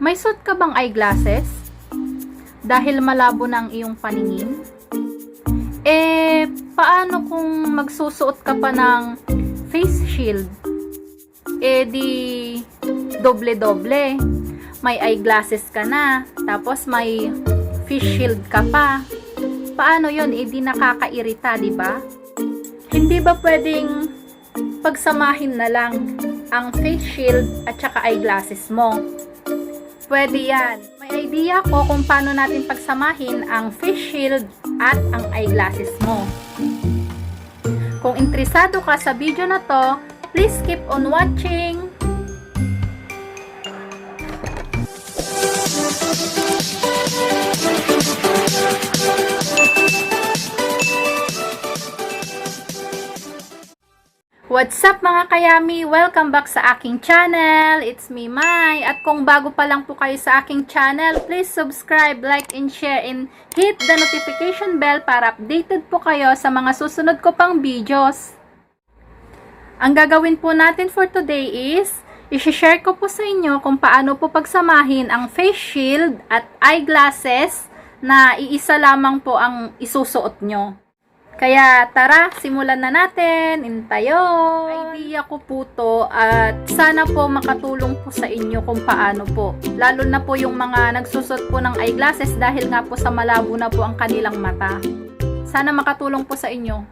May suot ka bang eyeglasses? Dahil malabo na ang iyong paningin? Paano kung magsusuot ka pa ng face shield? Di doble-doble. May eyeglasses ka na, tapos may face shield ka pa. Paano yun? Di nakakairita, di ba? Hindi ba pwedeng pagsamahin na lang ang face shield at saka eyeglasses mo? Pwede yan. May idea ko kung paano natin pagsamahin ang face shield at ang eyeglasses mo. Kung interesado ka sa video na to, please keep on watching. What's up mga kayami? Welcome back sa aking channel. It's me, Mai. At kung bago pa lang po kayo sa aking channel, please subscribe, like, and share, and hit the notification bell para updated po kayo sa mga susunod ko pang videos. Ang gagawin po natin for today is, i-share ko po sa inyo kung paano po pagsamahin ang face shield at eyeglasses na iisa lamang po ang isusuot nyo. Kaya tara, simulan na natin. Intayo. Idea ko po to at sana po makatulong po sa inyo kung paano po. Lalo na po yung mga nagsusot po ng eyeglasses dahil nga po sa malabo na po ang kanilang mata. Sana makatulong po sa inyo.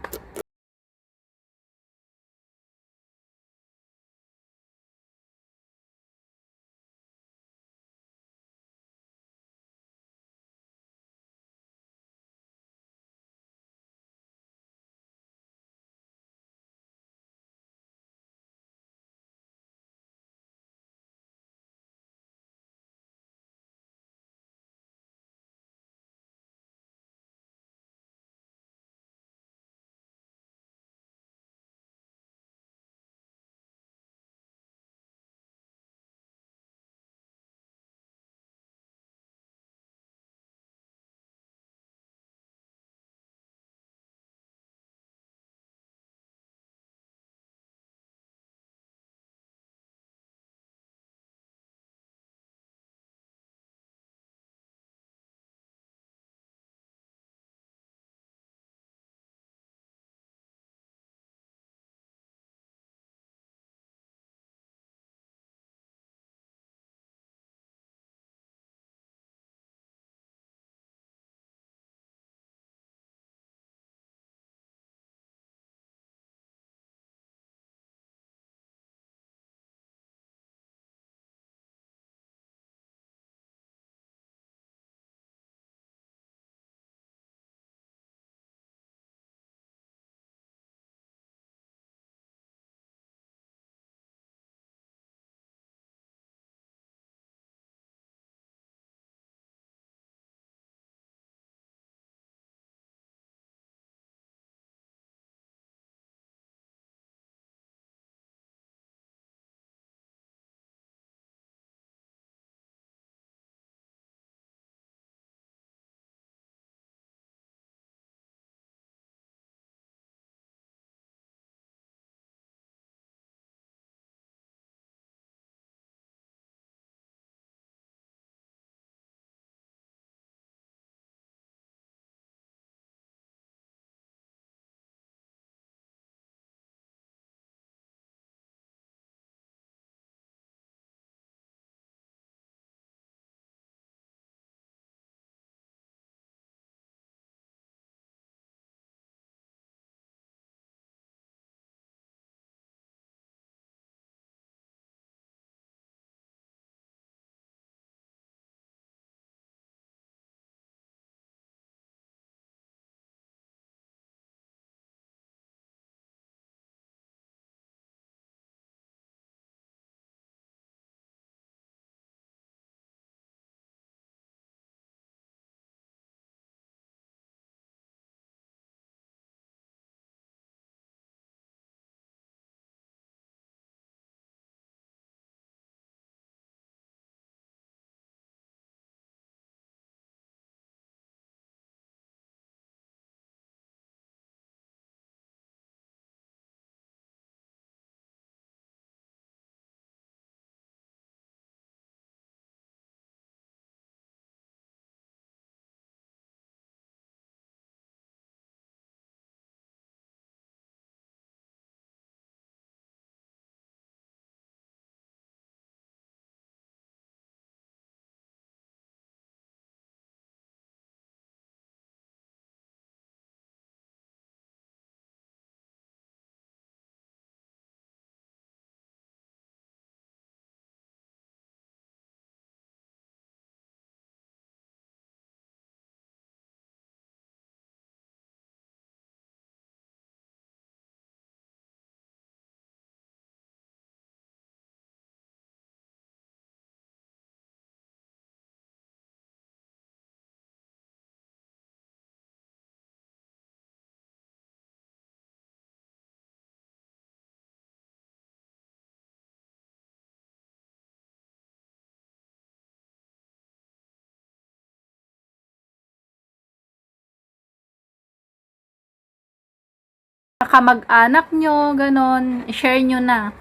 kamag-anak nyo, ganon, share nyo na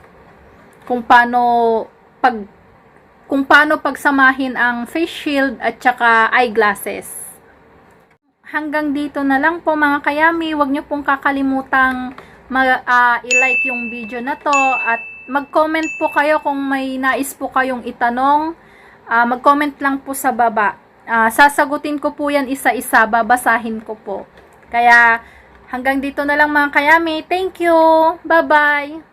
kung paano pagsamahin ang face shield at saka eyeglasses. Hanggang dito na lang po mga kayami. Huwag nyo pong kakalimutang i-like yung video na to at mag-comment po kayo kung may nais po kayong itanong. Mag-comment lang po sa baba. Sasagutin ko po yan isa-isa, babasahin ko po. Kaya hanggang dito na lang mga kayami. Thank you! Bye-bye!